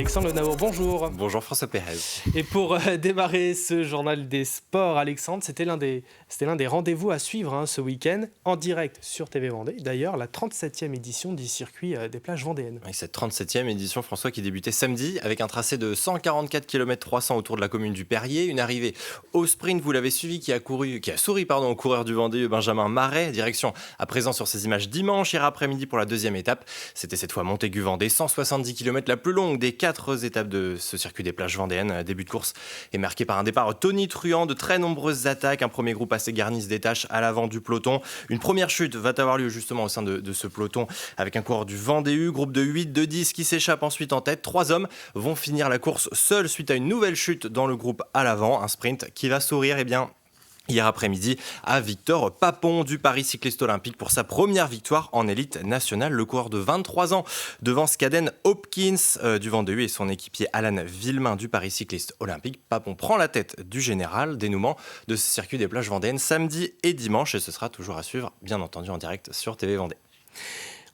Alexandre Le Naour, bonjour. Bonjour François Pérez. Et pour démarrer ce journal des sports, Alexandre, c'était l'un des rendez-vous à suivre ce week-end, en direct sur TV Vendée. D'ailleurs, la 37e édition du circuit des plages vendéennes. Et cette 37e édition, François, qui débutait samedi avec un tracé de 144 km 300 autour de la commune du Perrier. Une arrivée au sprint, vous l'avez suivi, qui a souri au coureur du Vendée, Benjamin Marais. Direction à présent sur ces images dimanche, hier après-midi pour la deuxième étape. C'était cette fois Montaigu-Vendée, 170 km, la plus longue des 4 étapes de ce circuit des plages vendéennes. Début de course est marqué par un départ tonitruant, de très nombreuses attaques. Un premier groupe assez garni se détache à l'avant du peloton. Une première chute va avoir lieu justement au sein de ce peloton avec un coureur du Vendée, groupe de 8, de 10 qui s'échappe ensuite en tête. 3 hommes vont finir la course seuls suite à une nouvelle chute dans le groupe à l'avant. Un sprint qui va sourire hier après-midi à Victor Papon du Paris Cycliste Olympique pour sa première victoire en élite nationale. Le coureur de 23 ans devant Skaden Hopkins du Vendée et son équipier Alan Villemain du Paris Cycliste Olympique. Papon prend la tête du général. Dénouement de ce circuit des plages vendéennes samedi et dimanche, et ce sera toujours à suivre, bien entendu, en direct sur TV Vendée.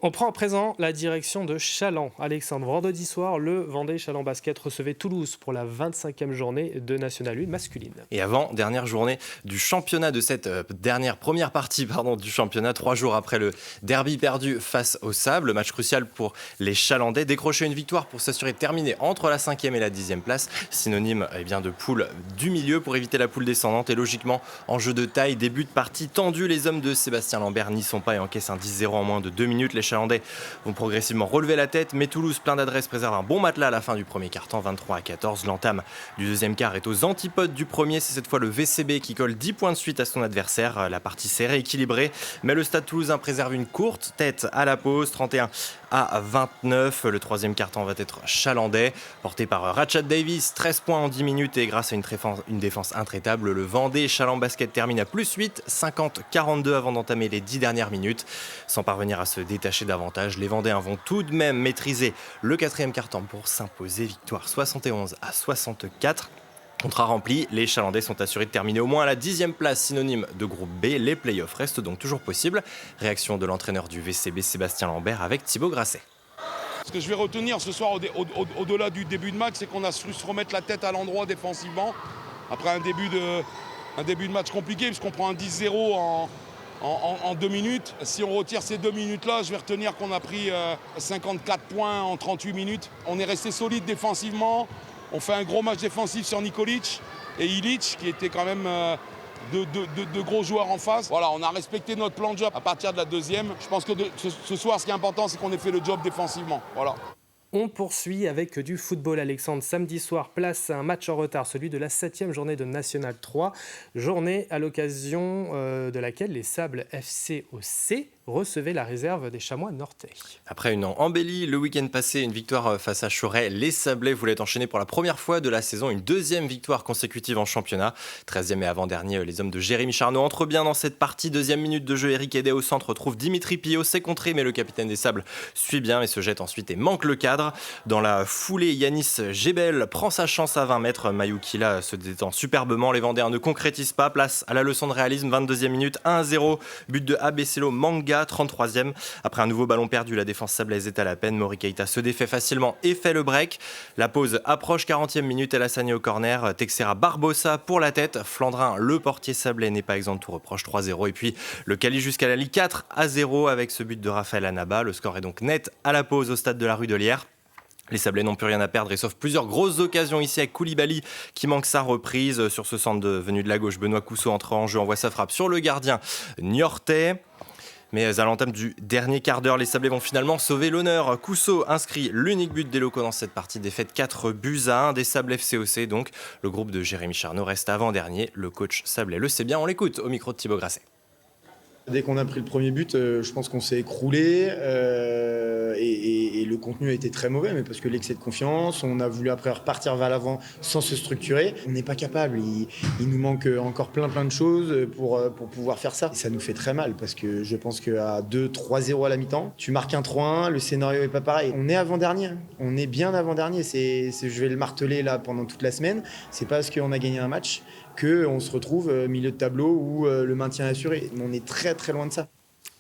On prend à présent la direction de Challans. Alexandre, vendredi soir, le Vendée Challans Basket recevait Toulouse pour la 25e journée de National 1 masculine. Et avant, dernière journée du championnat, de cette première partie du championnat, 3 jours après le derby perdu face au Sable. Match crucial pour les Chalandais. Décrocher une victoire pour s'assurer de terminer entre la 5e et la 10e place. Synonyme de poule du milieu pour éviter la poule descendante. Et logiquement, enjeu de taille, début de partie tendu. Les hommes de Sébastien Lambert n'y sont pas et encaissent un 10-0 en moins de 2 minutes. Les Chalandais vont progressivement relever la tête, mais Toulouse, plein d'adresse, préserve un bon matelas à la fin du premier quart-temps, 23-14. L'entame du deuxième quart est aux antipodes du premier. C'est cette fois le VCB qui colle 10 points de suite à son adversaire. La partie serrée, équilibrée, mais le Stade Toulousain préserve une courte tête à la pause, 31-29. Le troisième quart-temps va être chalandais, porté par Rachat Davis, 13 points en 10 minutes, et grâce à une défense intraitable, le Vendée Challans Basket termine à plus 8, 50-42 avant d'entamer les 10 dernières minutes. Sans parvenir à se détacher davantage, les Vendéens vont tout de même maîtriser le quatrième quart-temps pour s'imposer. Victoire 71-64. Contrat rempli, les Chalandais sont assurés de terminer au moins à la 10e place, synonyme de groupe B. Les playoffs restent donc toujours possibles. Réaction de l'entraîneur du VCB, Sébastien Lambert, avec Thibaut Grasset. Ce que je vais retenir ce soir, au-delà du début de match, c'est qu'on a su se remettre la tête à l'endroit défensivement. Après un début de match compliqué, puisqu'on prend un 10-0 en 2 minutes. Si on retire ces 2 minutes-là, je vais retenir qu'on a pris 54 points en 38 minutes. On est resté solide défensivement. On fait un gros match défensif sur Nikolic et Ilic, qui étaient quand même de gros joueurs en face. Voilà, on a respecté notre plan de jeu à partir de la deuxième. Je pense que ce soir, ce qui est important, c'est qu'on ait fait le job défensivement. Voilà. On poursuit avec du football, Alexandre. Samedi soir, place à un match en retard, celui de la 7e journée de National 3. Journée à l'occasion de laquelle les Sables FCOC recevaient la réserve des Chamois Nortais. Après une embellie le week-end passé, une victoire face à Choret, les Sablés voulaient enchaîner pour la première fois de la saison une deuxième victoire consécutive en championnat. 13e et avant-dernier, les hommes de Jérémy Charnot entrent bien dans cette partie. Deuxième minute de jeu, Eric Edé au centre trouve Dimitri Pillot, c'est contré, mais le capitaine des Sables suit bien et se jette ensuite et manque le cadre. Dans la foulée, Yanis Gebel prend sa chance à 20 mètres. Mayukila se détend superbement. Les Vendéens ne concrétisent pas. Place à la leçon de réalisme, 22e minute, 1-0. But de Abesselo Manga, 33e. Après un nouveau ballon perdu, la défense sablaise est à la peine. Mori Keita se défait facilement et fait le break. La pause approche, 40e minute. El Hassani au corner. Texera Barbosa pour la tête. Flandrin, le portier sablais, n'est pas exempt de tout reproche, 3-0. Et puis le Cali jusqu'à la Ligue, 4-0 avec ce but de Raphaël Anaba. Le score est donc net à la pause au stade de la Rue de Lierre. Les Sablés n'ont plus rien à perdre et sauf plusieurs grosses occasions ici avec Koulibaly qui manque sa reprise. Sur ce centre venu de la gauche, Benoît Cousseau entre en jeu, envoie sa frappe sur le gardien niortais. Mais à l'entame du dernier quart d'heure, les Sablés vont finalement sauver l'honneur. Cousseau inscrit l'unique but des locaux dans cette partie, défaite 4-1 des Sables FCOC. Donc le groupe de Jérémy Charnot reste avant-dernier. Le coach sablais le sait bien, on l'écoute au micro de Thibaut Grasset. Dès qu'on a pris le premier but, je pense qu'on s'est écroulé et le contenu a été très mauvais, mais parce que l'excès de confiance, on a voulu après repartir vers l'avant sans se structurer. On n'est pas capable, il nous manque encore plein de choses pour pouvoir faire ça. Et ça nous fait très mal parce que je pense qu'à 2-3-0 à la mi-temps, tu marques un 3-1, le scénario est pas pareil. On est avant-dernier, on est bien avant-dernier, je vais le marteler là pendant toute la semaine. C'est pas parce qu'on a gagné un match qu'on se retrouve au milieu de tableau où le maintien est assuré. On est très très loin de ça.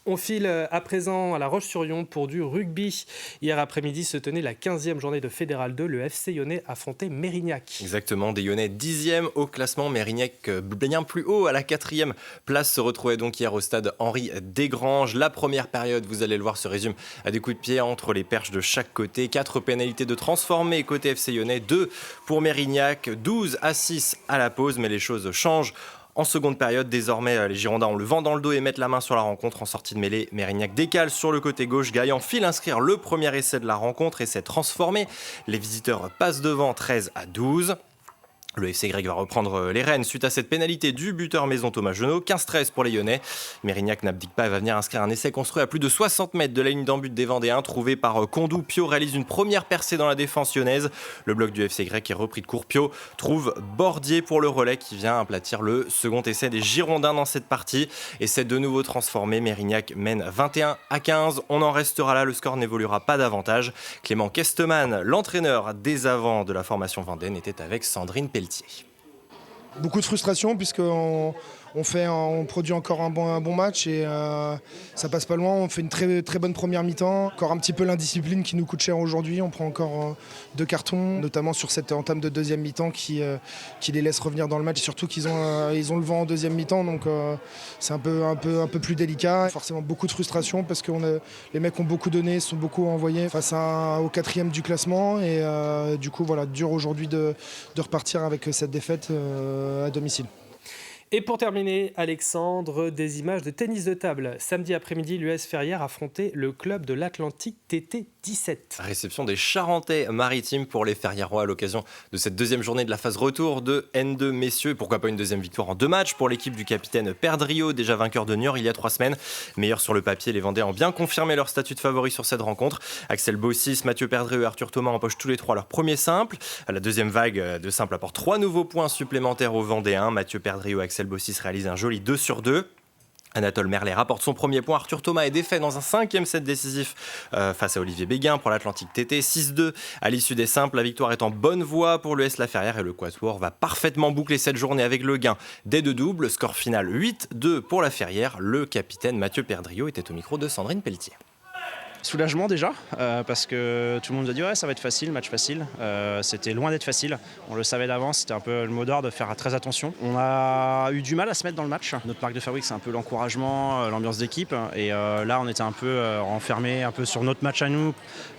On file à présent à La Roche-sur-Yon pour du rugby. Hier après-midi se tenait la 15e journée de Fédéral 2. Le FC Yonnais affrontait Mérignac. Exactement, des Yonnais 10e au classement. Mérignac bien plus haut à la 4e place se retrouvait donc hier au stade Henri Desgranges. La première période, vous allez le voir, se résume à des coups de pied entre les perches de chaque côté. 4 pénalités de transformés côté FC Yonnais, 2 pour Mérignac, 12-6 à la pause. Mais les choses changent. En seconde période, désormais, les Girondins ont le vent dans le dos et mettent la main sur la rencontre. En sortie de mêlée, Mérignac décale sur le côté gauche. Gaillan file inscrire le premier essai de la rencontre et s'est transformé. Les visiteurs passent devant 13-12. Le FC Grec va reprendre les rênes suite à cette pénalité du buteur maison Thomas Genot. 15-13 pour les Yonnais. Mérignac n'abdique pas et va venir inscrire un essai construit à plus de 60 mètres de la ligne d'en but des Vendéens. Trouvé par Kondou, Pio réalise une première percée dans la défense lyonnaise. Le bloc du FC Grec est repris de court. Pio trouve Bordier pour le relais qui vient aplatir le second essai des Girondins dans cette partie. Essai de nouveau transformé. Mérignac mène 21-15. On en restera là. Le score n'évoluera pas davantage. Clément Kesteman, l'entraîneur des avants de la formation vendéenne, était avec Sandrine Pelletier. Beaucoup de frustration puisqu'on produit encore un bon match et ça passe pas loin. On fait une très, très bonne première mi-temps. Encore un petit peu l'indiscipline qui nous coûte cher aujourd'hui. On prend encore 2 cartons, notamment sur cette entame de deuxième mi-temps qui les laisse revenir dans le match. Surtout qu'ils ont le vent en deuxième mi-temps, donc c'est un peu plus délicat. Forcément beaucoup de frustration parce que les mecs ont beaucoup donné, sont beaucoup envoyés face au 4e du classement et du coup voilà, dur aujourd'hui de repartir avec cette défaite à domicile. Et pour terminer, Alexandre, des images de tennis de table. Samedi après-midi, l'US Ferrières affrontait le club de l'Atlantique TT 17. Réception des Charentais-Maritimes pour les Ferriérois à l'occasion de cette deuxième journée de la phase retour de N2 messieurs. Et pourquoi pas une deuxième victoire en 2 matchs pour l'équipe du capitaine Perdriau, déjà vainqueur de Niort il y a 3 semaines. Meilleur sur le papier, les Vendéens ont bien confirmé leur statut de favori sur cette rencontre. Axel Bossis, Mathieu Perdriau et Arthur Thomas empochent tous les 3 leur premier simple. La deuxième vague de simple apporte 3 nouveaux points supplémentaires aux Vendéens. Mathieu Perdriau et Axel Bossis réalise un joli 2/2. Anatole Merlet rapporte son premier point. Arthur Thomas est défait dans un 5e set décisif face à Olivier Béguin pour l'Atlantique TT. 6-2 à l'issue des simples. La victoire est en bonne voie pour l'US La Ferrière et le Quatuor va parfaitement boucler cette journée avec le gain des 2 doubles. Score final 8-2 pour La Ferrière. Le capitaine Mathieu Perdriau était au micro de Sandrine Pelletier. Soulagement déjà, parce que tout le monde a dit ouais ça va être facile, match facile. C'était loin d'être facile, on le savait d'avance, c'était un peu le mot d'ordre de faire très attention. On a eu du mal à se mettre dans le match. Notre marque de fabrique c'est un peu l'encouragement, l'ambiance d'équipe. Et là on était un peu enfermé un peu sur notre match à nous,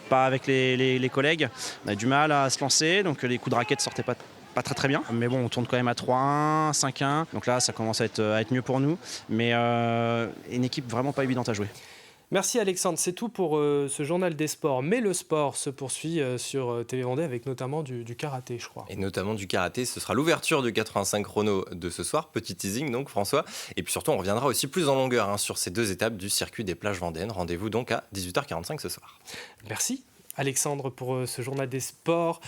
pas avec les collègues. On a eu du mal à se lancer, donc les coups de raquette sortaient pas très bien, mais bon on tourne quand même à 3-1, 5-1, donc là ça commence à être mieux pour nous, mais une équipe vraiment pas évidente à jouer. Merci Alexandre, c'est tout pour ce journal des sports. Mais le sport se poursuit sur TV Vendée avec notamment du karaté, je crois. Et notamment du karaté, ce sera l'ouverture du 85 chrono de ce soir. Petit teasing donc François. Et puis surtout on reviendra aussi plus en longueur sur ces 2 étapes du circuit des plages vendéennes. Rendez-vous donc à 18h45 ce soir. Merci Alexandre pour ce journal des sports.